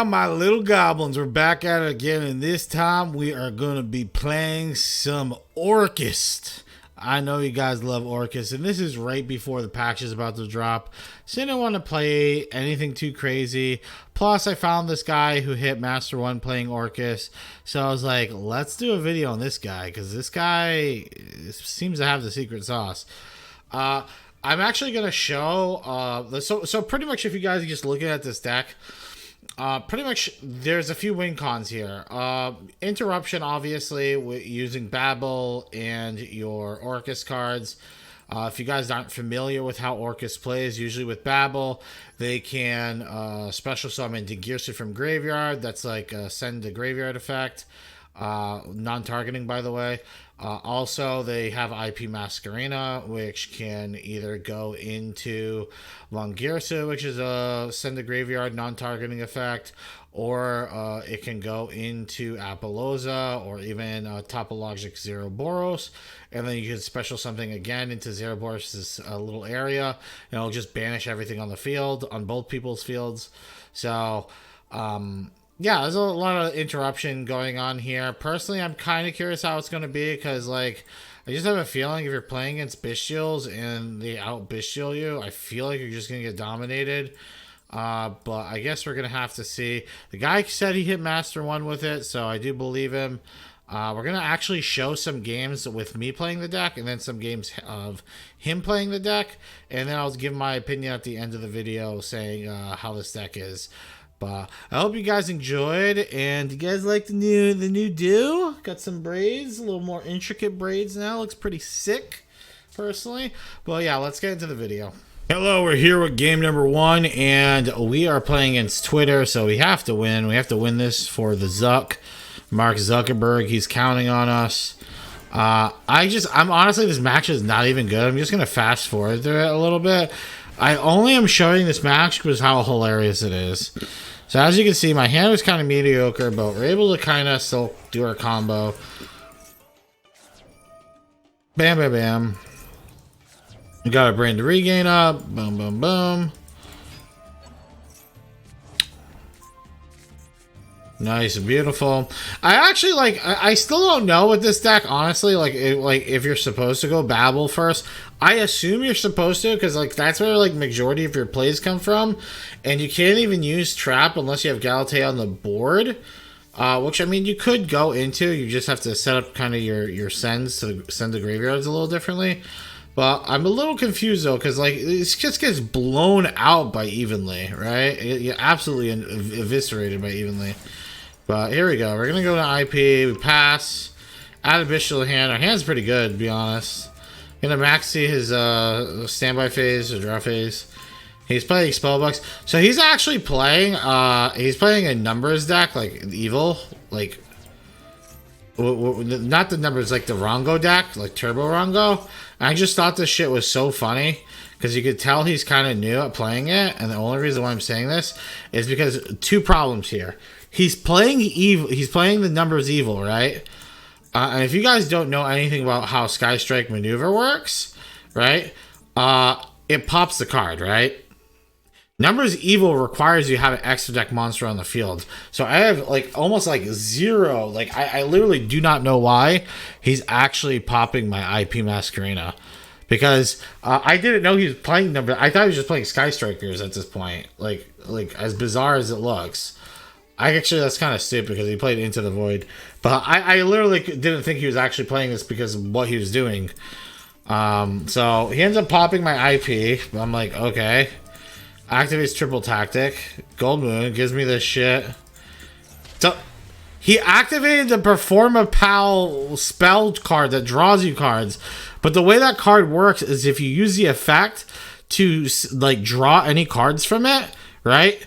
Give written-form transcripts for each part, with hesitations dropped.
Hola, my little goblins. We're back at it again, and this time we are going to be playing some Orcust. I know you guys love Orcust, and this is right before the patch is about to drop, so I didn't want to play anything too crazy. Plus, I found this guy who hit Master 1 playing Orcust, so I was like, let's do a video on this guy, because this guy seems to have the secret sauce. I'm actually going to show, so pretty much if you guys are just looking at this deck, pretty much there's a few win cons here. Interruption, obviously, with using Babel and your Orcust cards. If you guys aren't familiar with how Orcust plays, usually with Babel, they can special summon Degirsu from Graveyard. That's like a send to Graveyard effect. Non-targeting, by the way. Also, they have IP Masquerena, which can either go into Longirsu, which is a send to graveyard non-targeting effect, or it can go into Apollosa, or even Topologic Zeroboros, and then you can special something again into Zeroboros' little area, and it'll just banish everything on the field, on both people's fields. So, yeah, there's a lot of interruption going on here. Personally, I'm kind of curious how it's going to be because, like, I just have a feeling if you're playing against Bestials and they out-Bestial you, I feel like you're just going to get dominated. But I guess we're going to have to see. The guy said he hit Master 1 with it, so I do believe him. We're going to actually show some games with me playing the deck and then some games of him playing the deck. And then I'll give my opinion at the end of the video saying how this deck is. But I hope you guys enjoyed, and you guys like the new do. Got some braids, a little more intricate braids now. Looks pretty sick, personally. Well, yeah, let's get into the video. Hello, we're here with game number 1, and we are playing against Twitter, so we have to win. We have to win this for the Zuck, Mark Zuckerberg. He's counting on us. I'm honestly, this match is not even good. I'm just gonna fast forward through it a little bit. I only am showing this match because how hilarious it is. So as you can see, my hand was kind of mediocre, but we're able to kind of still do our combo. Bam, bam, bam. We got our brain to regain up. Boom, boom, boom. Nice and beautiful. I actually I still don't know with this deck, honestly. Like if you're supposed to go Babel first, I assume you're supposed to, because like that's where like majority of your plays come from, and you can't even use Trap unless you have Galatea on the board. Which I mean you could go into. You just have to set up kind of your sends to send the graveyards a little differently. But I'm a little confused though, because like it just gets blown out by Evenly, right? You're absolutely eviscerated by Evenly. But here we go. We're gonna go to IP. We pass. Add a Bestial hand. Our hand's pretty good, to be honest. Gonna maxi his standby phase or draw phase. He's playing Spellbooks. So he's actually playing. He's playing a numbers deck like evil, like not the numbers, like the Rongo deck, like Turbo Rongo. I just thought this shit was so funny because you could tell he's kind of new at playing it, and the only reason why I'm saying this is because two problems here. He's playing evil. He's playing the numbers evil, right? And if you guys don't know anything about how Sky Strike Maneuver works, right? It pops the card, right? Numbers evil requires you have an extra deck monster on the field. So I have like almost like zero. Like I literally do not know why he's actually popping my IP Masquerena. Because I didn't know he was playing numbers. I thought he was just playing Sky Strikers at this point. Like as bizarre as it looks. That's kind of stupid because he played Into the Void. But I literally didn't think he was actually playing this because of what he was doing. So he ends up popping my IP. I'm like, okay. Activates Triple Tactic. Gold Moon gives me this shit. So he activated the Perform a Pal spell card that draws you cards. But the way that card works is if you use the effect to like draw any cards from it, right?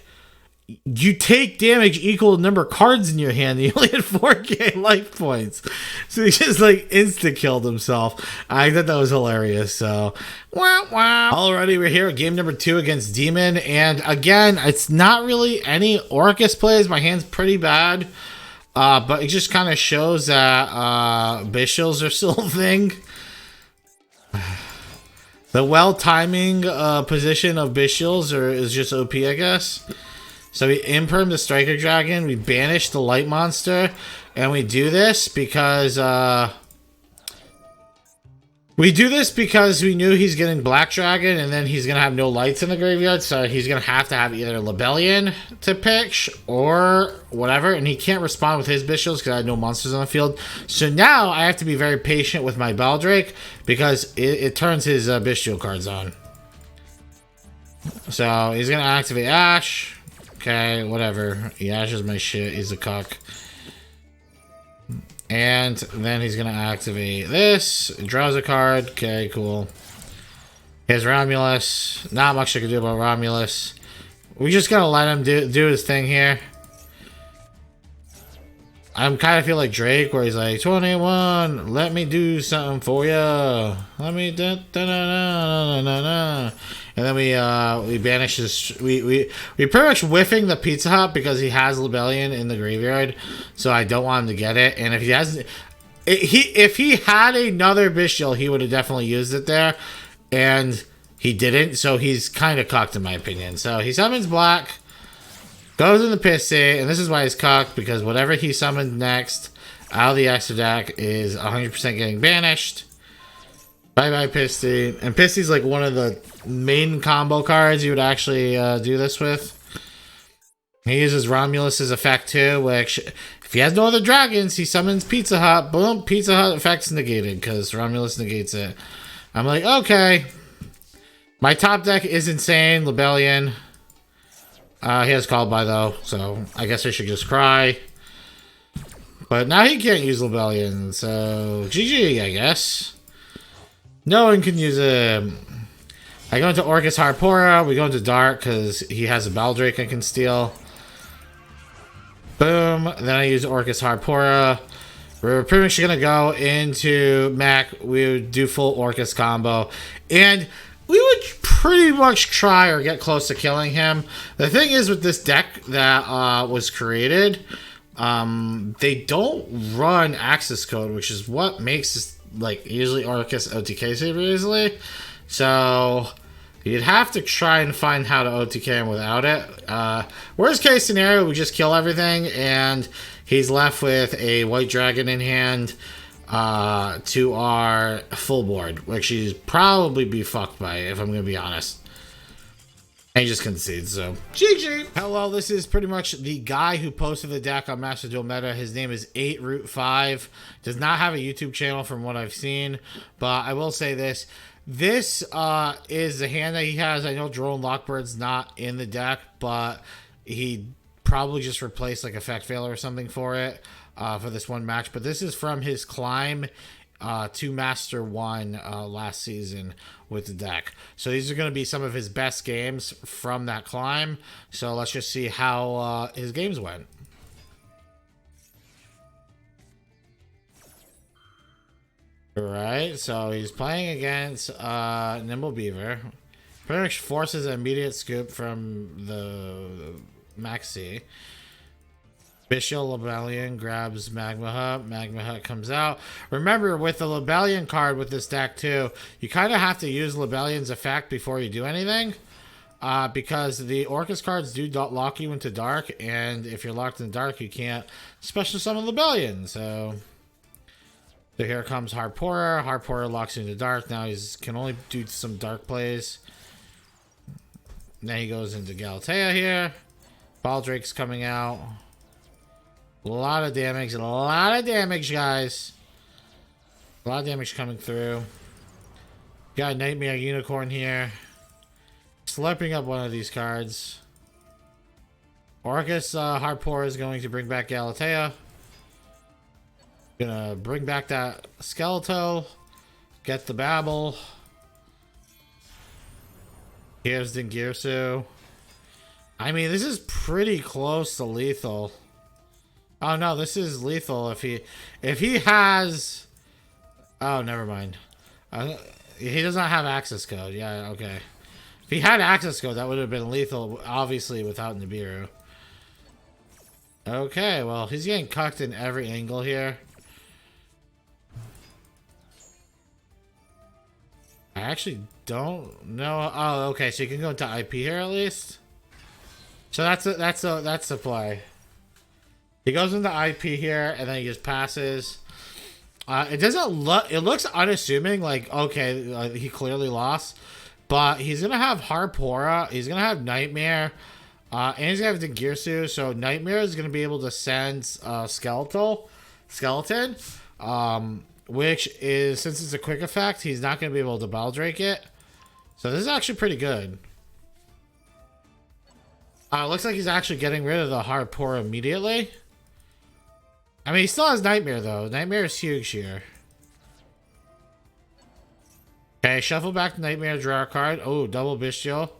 You take damage equal to number of cards in your hand. You only had 4k life points. So he just like insta-killed himself. I thought that was hilarious. So, wow. Alrighty, we're here at game number 2 against Demon. And again, it's not really any Orcust plays. My hand's pretty bad. But it just kind of shows that Bestials are still a thing. The well timing position of Bestials is just OP, I guess. So we imperm the Striker Dragon, we banish the Light Monster, and we do this because we knew he's getting Black Dragon, and then he's going to have no lights in the graveyard, so he's going to have either Lebellion to pitch or whatever, and he can't respond with his Bishops because I had no monsters on the field. So now I have to be very patient with my Baldrake because it turns his Bishop cards on. So he's going to activate Ash. Okay, whatever. He ashes my shit. He's a cuck. And then he's going to activate this. Draws a card. Okay, cool. Here's Romulus. Not much I can do about Romulus. We just got to let him do his thing here. I'm kind of feel like Drake, where he's like, 21, let me do something for ya. Let me da da da da da da. And then we banish this. We pretty much whiffing the Pizza Hut because he has Lebellion in the graveyard, so I don't want him to get it. And if he has, if he had another Bishil, he would have definitely used it there, and he didn't. So he's kind of cocked in my opinion. So he summons Black. Goes in the Pissy, and this is why he's cocked, because whatever he summoned next out of the extra deck is 100% getting banished. Bye-bye, Pissy. And Pissy's like one of the main combo cards you would actually do this with. He uses Romulus's effect too, which, if he has no other dragons, he summons Pizza Hut. Boom, Pizza Hut effect's negated, because Romulus negates it. I'm like, okay. My top deck is insane, Lebellion. He has Called By though, so I guess I should just cry. But now he can't use Lebellion, so GG, I guess. No one can use him. I go into Orcust Harpora, we go into Dark because he has a Baldrake I can steal. Boom, then I use Orcust Harpora. We're pretty much gonna go into Mac, we would do full Orcust combo. And we would pretty much try or get close to killing him. The thing is with this deck that was created, they don't run access code, which is what makes this, like, usually Orcust OTK super easily. So you'd have to try and find how to OTK him without it. Worst case scenario, we just kill everything and he's left with a white dragon in hand to our full board, which he'd probably be fucked by, if I'm gonna be honest. And he just concedes, so GG. Hello, this is pretty much the guy who posted the deck on Master Duel Meta. His name is 8root5. Does not have a YouTube channel from what I've seen, but I will say this. This is the hand that he has. I know Drone Lockbird's not in the deck, but he probably just replaced like Effect Failure or something for it. For this one match, but this is from his climb to Master 1 last season with the deck. So these are going to be some of his best games from that climb. So let's just see how his games went. Alright, so he's playing against Nimble Beaver. Pretty much forces an immediate scoop from the Maxi. Bishop Lebellion grabs Magma Hut. Magma Hut comes out. Remember, with the Lebellion card with this deck too, you kind of have to use Lebellion's effect before you do anything. Because the Orcust cards do lock you into Dark, and if you're locked in Dark, you can't special summon Lebellion. So here comes Harpora. Harpora locks you into Dark. Now he can only do some Dark plays. Then he goes into Galatea here. Baldrake's coming out. A lot of damage, guys. A lot of damage coming through. Got a Nightmare Unicorn here. Slurping up one of these cards. Orcust Harpora is going to bring back Galatea. Gonna bring back that Skeletal. Get the Babble. Here's Dingirsu. I mean, this is pretty close to lethal. Oh no, this is lethal if he has. Oh, never mind. He does not have access code. Yeah, okay. If he had access code, that would have been lethal, obviously, without Nibiru. Okay, well, he's getting cucked in every angle here. I actually don't know. Oh, okay, so you can go into IP here at least. So that's the play. He goes into IP here, and then he just passes. It doesn't look. It looks unassuming. Like, okay, he clearly lost, but he's gonna have Harpora. He's gonna have Nightmare, and he's gonna have the Girsu. So Nightmare is gonna be able to send skeleton, which is, since it's a quick effect, he's not gonna be able to Baldrake it. So this is actually pretty good. Looks like he's actually getting rid of the Harpora immediately. I mean, he still has Nightmare, though. Nightmare is huge here. Okay, shuffle back Nightmare, draw a card. Oh, double Bestial.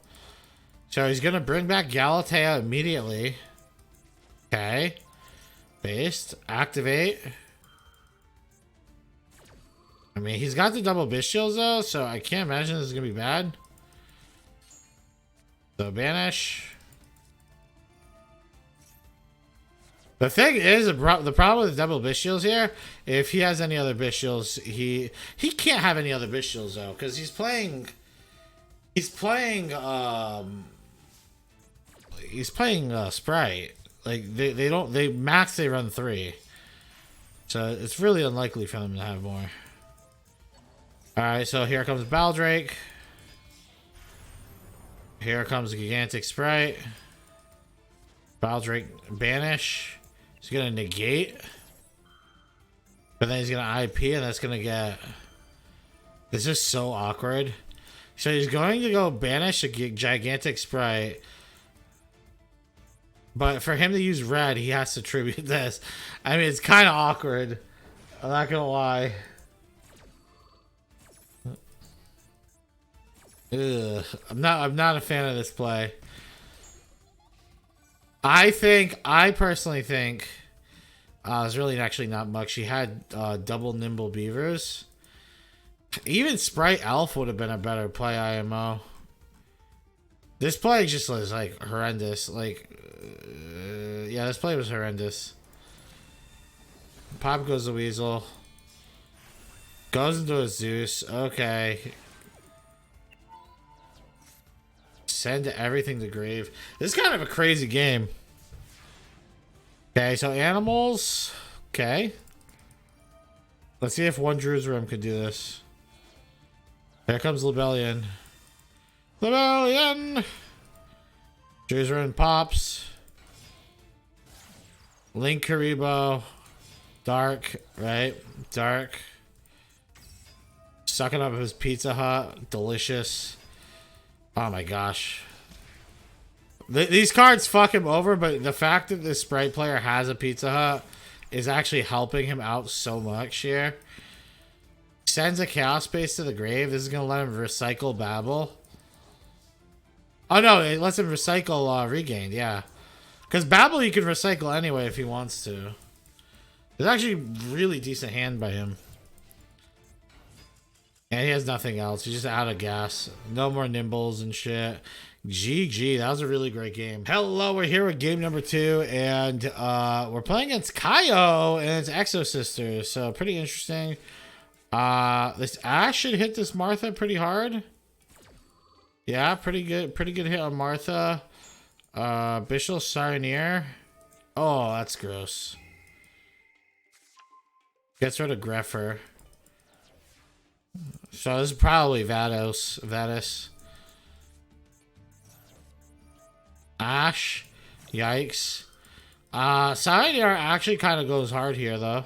So he's going to bring back Galatea immediately. Okay. Based. Activate. I mean, he's got the double Bestials, though, so I can't imagine this is going to be bad. So, banish. The thing is, the problem with double Bestials here, if he has any other Bestials, he can't have any other Bestials though, because he's playing Sprite. Like they max, they run 3, so it's really unlikely for them to have more. All right, so here comes Baldrake. Here comes Gigantic Sprite. Baldrake banish. He's gonna negate, but then he's gonna IP, and that's gonna get. This is so awkward. So he's going to go banish a Gigantic Sprite, but for him to use red, he has to tribute this. I mean, it's kind of awkward. I'm not gonna lie. Ugh. I'm not a fan of this play. I personally think it's really actually not much. She had double Nimble Beavers. Even Sprite Elf would have been a better play, IMO. This play just was like horrendous. Like, yeah, this play was horrendous. Pop goes the Weasel. Goes into a Zeus. Okay. Send everything to grave. This is kind of a crazy game. Okay, so animals. Okay. Let's see if one Drew's Room could do this. Here comes Lebellion. Lebellion! Drew's Room pops. Link Karibo. Dark, right? Dark. Sucking up his Pizza Hut. Delicious. Oh my gosh. These cards fuck him over, but the fact that this Sprite player has a Pizza Hut is actually helping him out so much here. Sends a Chaos Space to the grave. This is going to let him recycle Babel. Oh no, it lets him recycle Regained, yeah. Because Babel you can recycle anyway if he wants to. It's actually a really decent hand by him. And he has nothing else. He's just out of gas. No more Nimbles and shit. GG. That was a really great game. Hello, we're here with game number 2. And we're playing against Kaio and its Exo Sisters. So pretty interesting. This Ash should hit this Martha pretty hard. Yeah, pretty good. Pretty good hit on Martha. Bishop Sarnier. Oh, that's gross. Gets rid of Greffer. So this is probably Vadis. Ash. Yikes. Sarnier actually kind of goes hard here, though.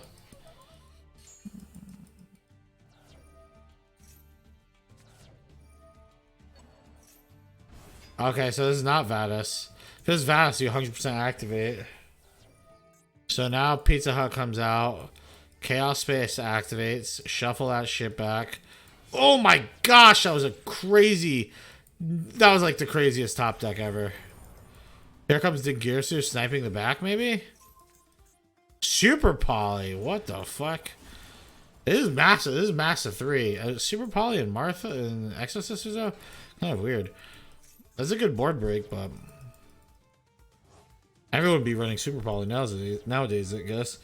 Okay, so this is not Vadis. If this is Vadis, you 100% activate. So now Pizza Hut comes out. Chaos Space activates. Shuffle that shit back. Oh my gosh, that was a crazy... That was like the craziest top deck ever. Here comes the Girsu sniping the back, maybe? Super Poly. What the fuck? This is massive. This is massive 3. Super Poly and Martha and Exo Sisters, though? Kind of weird. That's a good board break, but... Everyone would be running Super Poly nowadays, I guess.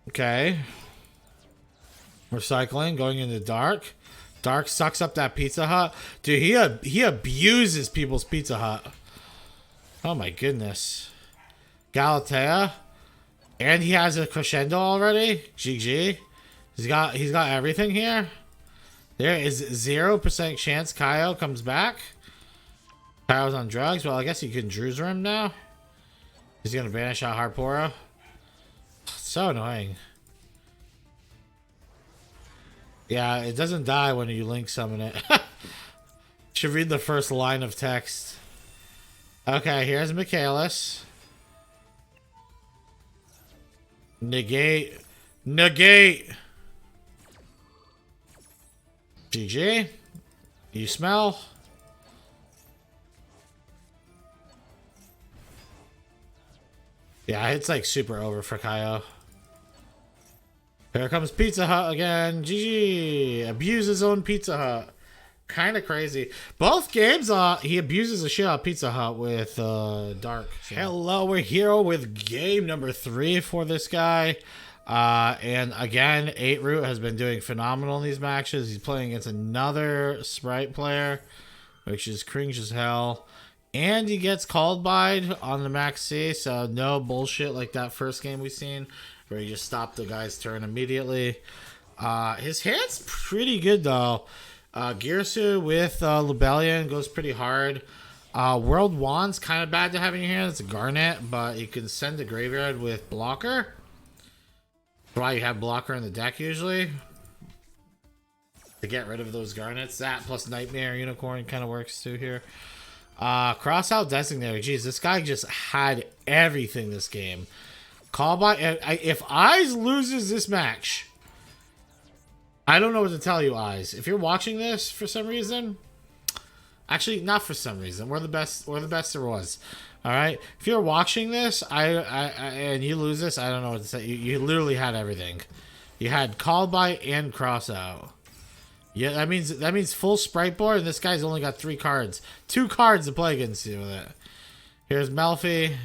Okay. Recycling, going into dark. Dark sucks up that Pizza Hut. Dude, he abuses people's Pizza Hut. Oh my goodness. Galatea. And he has a crescendo already. GG. He's got everything here. There is 0% chance Kaio comes back. Kaio's on drugs. Well, I guess he can Drew's him now. He's gonna banish out Harpora. So annoying. Yeah, it doesn't die when you link summon it. Should read the first line of text. Okay, here's Michaelis. Negate. Negate. GG. You smell? Yeah, it's like super over for Kaio. Here comes Pizza Hut again. GG. Abuse his own Pizza Hut. Kind of crazy. Both games, he abuses the shit out of Pizza Hut with Dark. So. Hello, we're here with game number 3 for this guy. And again, 8 Root has been doing phenomenal in these matches. He's playing against another Sprite player, which is cringe as hell. And he gets called by on the Max C, so no bullshit like that first game we seen, where he just stopped the guy's turn immediately. His hand's pretty good, though. Girsu with Lebellion goes pretty hard. World Wand's kind of bad to have in your hand. It's a Garnet, but you can send the Graveyard with Blocker. That's why you have Blocker in the deck usually. To get rid of those Garnets. That plus Nightmare Unicorn kind of works too here. Cross out Designator. Jeez, this guy just had everything this game. Call by. If Eyes loses this match, I don't know what to tell you, Eyes. If you're watching this for some reason, actually not for some reason, we're the best. We're the best there was. All right. If you're watching this, and you lose this, I don't know what to say. You literally had everything. You had call by and cross out. Yeah, that means full Sprite board, and this guy's only got 3 cards. 2 cards to play against you with it. Here's Melfi.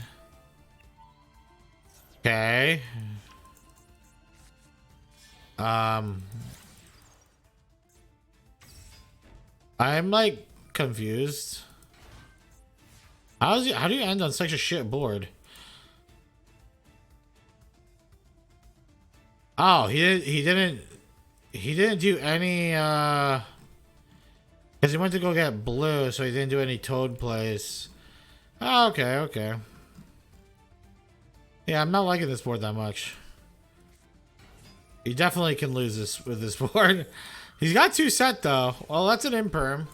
Okay. I'm like confused. How do you end on such a shit board? Oh, he didn't do any because he went to go get blue, so he didn't do any Toad plays. Oh, okay. Yeah, I'm not liking this board that much. He definitely can lose this with this board. He's got 2 set though. Well, that's an imperm,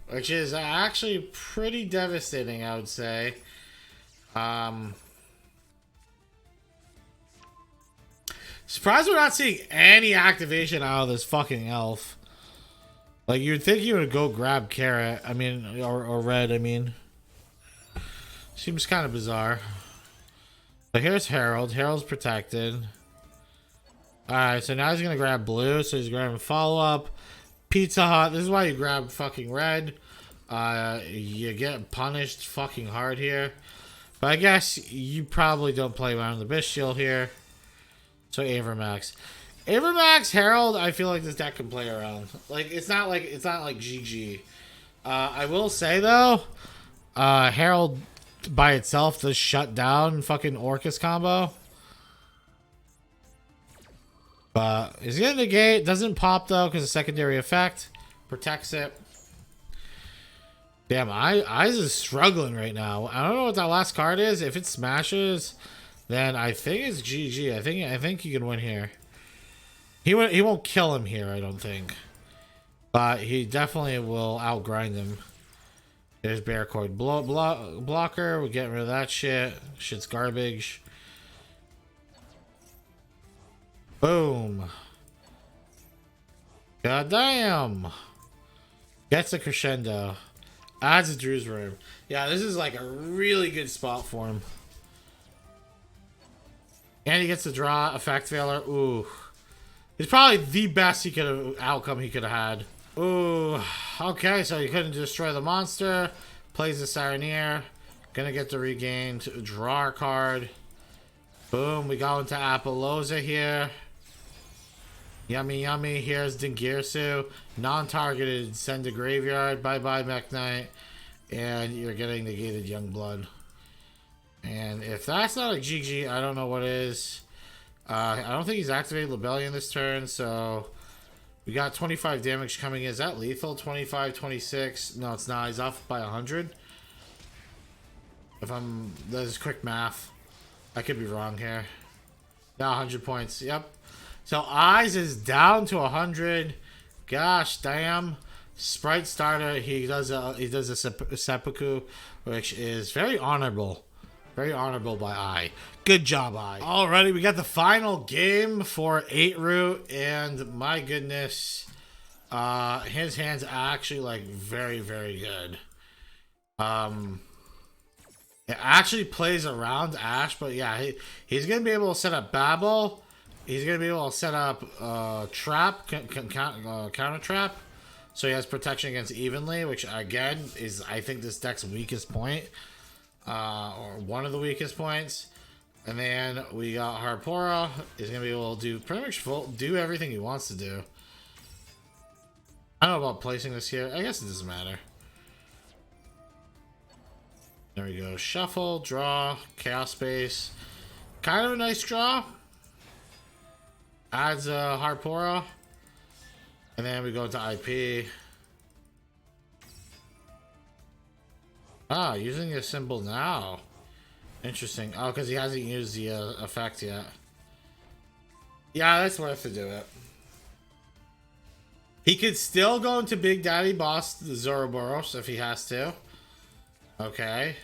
which is actually pretty devastating, I would say. Surprised we're not seeing any activation out of this fucking elf. Like, you'd think he would go grab Carrot. I mean, or Red, I mean. Seems kind of bizarre. But here's Herald. Herald's protected. Alright, so now he's going to grab Blue. So he's grabbing follow-up. Pizza Hut. This is why you grab fucking Red. You get punished fucking hard here. But I guess you probably don't play around the Bish Shield here. So Avermax. Avermax, Herald, I feel like this deck can play around. Like it's not like GG. I will say though, Herald by itself does shut down fucking Orcust combo. But he's gonna negate, doesn't pop though, because the secondary effect protects it. Damn, Eyes is struggling right now. I don't know what that last card is. If it smashes, then I think it's GG. I think he can win here. He won't kill him here, I don't think. But he definitely will outgrind him. There's Bearcord blocker. We're getting rid of that shit. Shit's garbage. Boom. God damn. Gets a crescendo. Adds a Drew's room. Yeah, this is like a really good spot for him. And he gets to draw Effect Veiler. Ooh. It's probably the best outcome he could have had. Ooh. Okay, so he couldn't destroy the monster. Plays the Sireneer. Gonna get the regain to draw a card. Boom. We go into Apollosa here. Yummy, yummy. Here's Dingirsu. Non-targeted. Send to graveyard. Bye-bye, Mech Knight. And you're getting negated Youngblood. And if that's not a GG, I don't know what is. I don't think he's activated Lebellion this turn, so... We got 25 damage coming in. Is that lethal? 25, 26. No, it's not. He's off by 100. If I'm... That is quick math. I could be wrong here. Now 100 points. Yep. So Eyes is down to 100. Gosh, damn. Sprite starter. He does a seppuku, which is very honorable. Very honorable by Eye. Good job, Eye. Alrighty, we got the final game for 8 root, and my goodness, his hand's actually like very, very good. It actually plays around Ash, but yeah, he's gonna be able to set up Babel. He's gonna be able to set up trap, counter trap. So he has protection against evenly, which again is I think this deck's weakest point. Or one of the weakest points. And then we got Harpora. He's gonna be able to do pretty much do everything he wants to do. I don't know about placing this here. I guess it doesn't matter. There we go. Shuffle, draw, Chaos Space. Kind of a nice draw. Adds Harpora. And then we go to IP. Ah, using a symbol now. Interesting. Oh, because he hasn't used the effect yet. Yeah, that's worth to do it. He could still go into Big Daddy Boss the Zoroboros if he has to. Okay.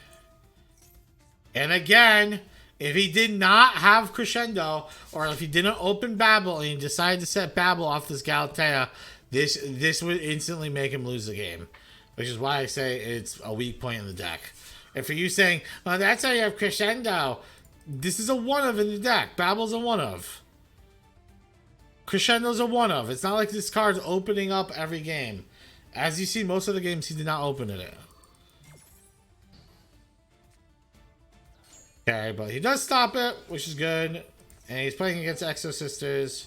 And again, if he did not have Crescendo, or if he didn't open Babel and he decided to set Babel off this Galatea, this would instantly make him lose the game. Which is why I say it's a weak point in the deck. And for you saying, well, that's how you have Crescendo. This is a one-of in the deck. Babel's a one-of. Crescendo's a one-of. It's not like this card's opening up every game. As you see, most of the games he did not open it. Okay, but he does stop it, which is good. And he's playing against Exo Sisters.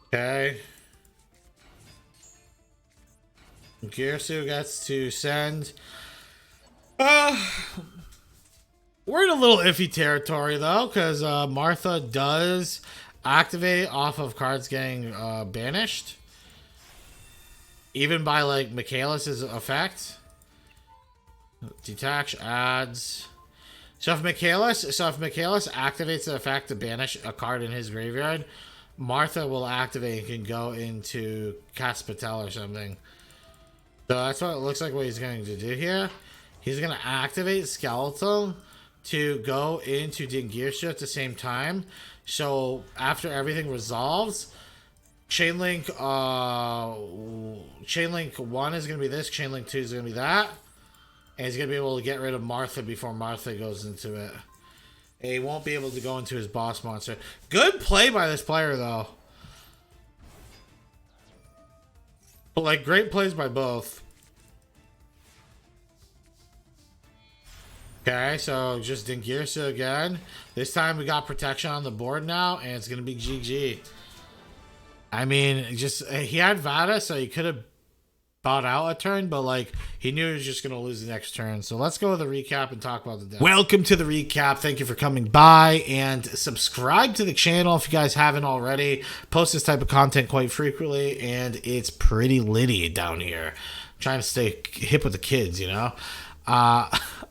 Okay. Girsu gets to send. We're in a little iffy territory though, because Martha does activate off of cards getting banished, even by like Michaelis' effect. Detach adds. So if Michaelis activates the effect to banish a card in his graveyard, Martha will activate and can go into Caspatel or something. So that's what it looks like what he's going to do here. He's going to activate Skeletal to go into Dingirsu at the same time. So after everything resolves, Chainlink 1 is going to be this, Chainlink 2 is going to be that. And he's going to be able to get rid of Martha before Martha goes into it. And he won't be able to go into his boss monster. Good play by this player though. But like great plays by both. Okay, so just Dingirsu again. This time we got protection on the board now, and it's gonna be GG. I mean, just he had Vada, so he could have bought out a turn, but like he knew he was just gonna lose the next turn. So let's go with the recap and talk about the deck. Welcome to the recap. Thank you for coming by, and subscribe to the channel if you guys haven't already. Post this type of content quite frequently, and it's pretty litty down here. I'm trying to stay hip with the kids, you know.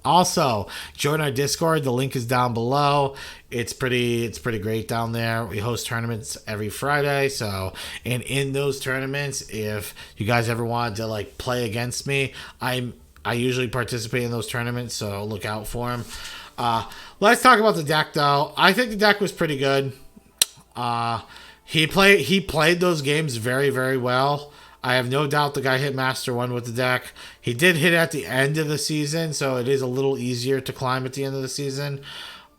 Also join our Discord. The link is down below. It's pretty great down there. We host tournaments every Friday. So, and in those tournaments, if you guys ever wanted to like play against me, I usually participate in those tournaments. So look out for them. Let's talk about the deck though. I think the deck was pretty good. He played those games very, very well. I have no doubt the guy hit Master 1 with the deck. He did hit at the end of the season, so it is a little easier to climb at the end of the season.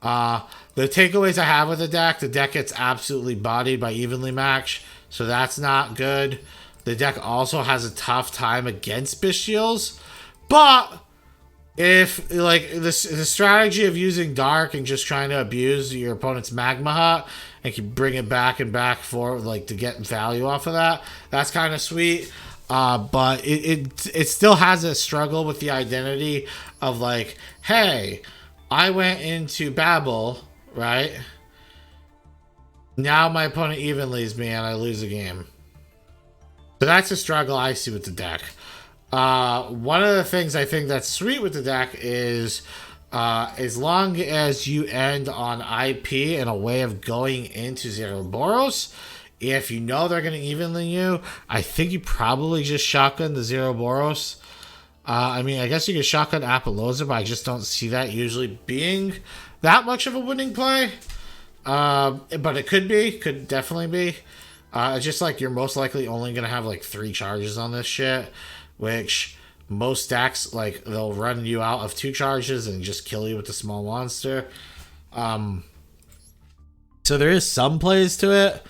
The takeaways I have with the deck gets absolutely bodied by Evenly Match, so that's not good. The deck also has a tough time against Bestials, but if like the strategy of using dark and just trying to abuse your opponent's magma hut and can bring it back and back for like to get value off of that, that's kind of sweet. But it still has a struggle with the identity of like, hey, I went into Babel, right? Now my opponent even leads me and I lose a game. So that's a struggle I see with the deck. One of the things I think that's sweet with the deck is as long as you end on IP and a way of going into Zero Boros, if you know they're going to evenly you, I think you probably just shotgun the Zero Boros. I mean, I guess you could shotgun Apollosa, but I just don't see that usually being that much of a winning play. But it could definitely be. It's just like you're most likely only going to have like 3 charges on this shit, which most stacks, like, they'll run you out of 2 charges and just kill you with the small monster. So there is some plays to it.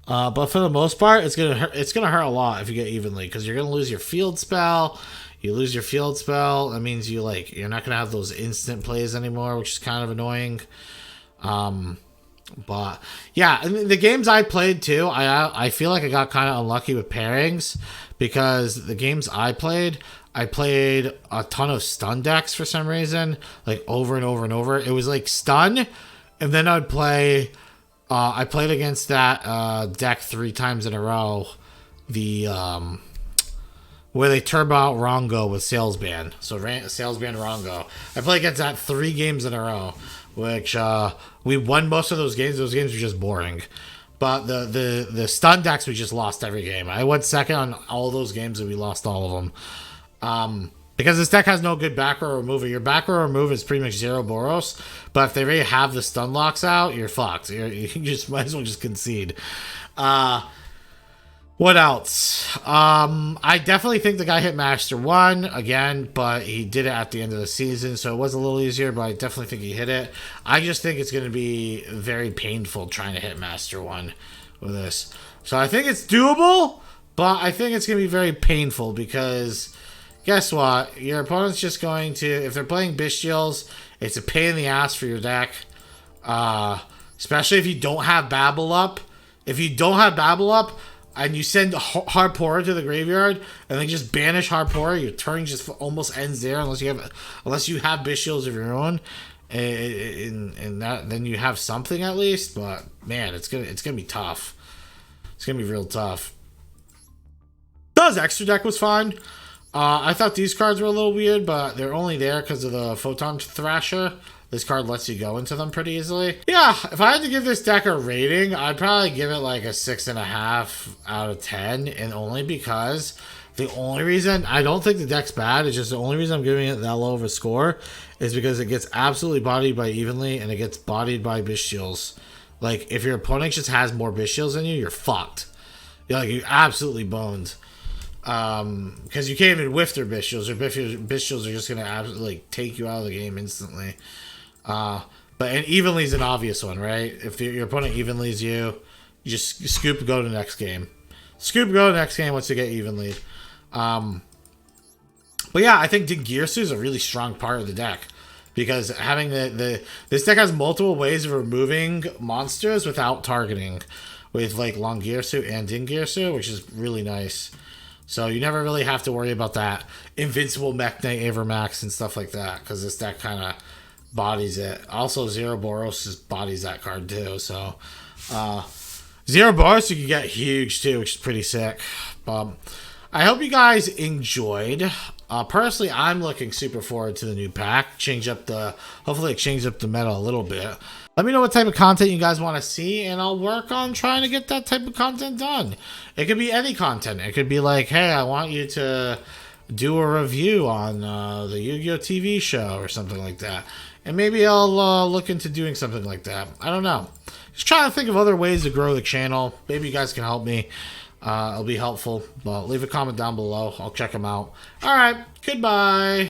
But for the most part, it's gonna hurt a lot if you get evenly, because you're gonna lose your field spell. You lose your field spell, that means you're not gonna have those instant plays anymore, which is kind of annoying. But yeah, and the games I played too, I feel like I got kind of unlucky with pairings, because the games I played a ton of stun decks for some reason, like over and over and over. It was like stun, and then I'd play. I played against that deck 3 times in a row. The where they turbo out Rongo with Salesman. So Salesman Rongo. I played against that 3 games in a row, which we won most of those games. Those games were just boring. But the stun decks, we just lost every game. I went second on all those games and we lost all of them. Because this deck has no good back row removal. Your back row remove is pretty much Zero Boros. But if they already have the stun locks out, you're fucked. You just might as well just concede. What else? I definitely think the guy hit Master 1 again, but he did it at the end of the season, so it was a little easier, but I definitely think he hit it. I just think it's going to be very painful trying to hit Master 1 with this. So I think it's doable, but I think it's going to be very painful because guess what? Your opponent's just going to, if they're playing Bestials, it's a pain in the ass for your deck. Especially if you don't have Babel up. If you don't have Babel up, and you send Harpora to the graveyard, and then just banish Harpora, your turn just almost ends there unless you have Bestials of your own, and that then you have something at least. But man, it's gonna be tough. It's gonna be real tough. Does extra deck was fine. I thought these cards were a little weird, but they're only there because of the Photon Thrasher. This card lets you go into them pretty easily. Yeah, if I had to give this deck a rating, I'd probably give it like a 6.5 out of 10. And only because the only reason, I don't think the deck's bad, it's just the only reason I'm giving it that low of a score is because it gets absolutely bodied by Evenly and it gets bodied by Bestials. Like, if your opponent just has more Bestials than you, you're fucked. You're absolutely boned. Because you can't even whiff their Bestials. Or Bestials are just going to absolutely take you out of the game instantly. But evenly is an obvious one, right? If your opponent evenly's you just scoop, go to the next game. Scoop, go to the next game once you get evenly. But yeah, I think Dingirsu is a really strong part of the deck. Because having this deck has multiple ways of removing monsters without targeting. With like Longirsu and Dingirsu, which is really nice. So you never really have to worry about that Invincible Mech Knight Avermax and stuff like that. Because this deck kind of bodies it. Also, Zero Boros just bodies that card too. So, Zero Boros you can get huge too, which is pretty sick. I hope you guys enjoyed. Personally, I'm looking super forward to the new pack. Hopefully it changes up the meta a little bit. Let me know what type of content you guys want to see, and I'll work on trying to get that type of content done. It could be any content. It could be like, hey, I want you to do a review on the Yu-Gi-Oh! TV show or something like that. And maybe I'll look into doing something like that. I don't know. Just trying to think of other ways to grow the channel. Maybe you guys can help me. It'll be helpful. But leave a comment down below. I'll check them out. All right. Goodbye.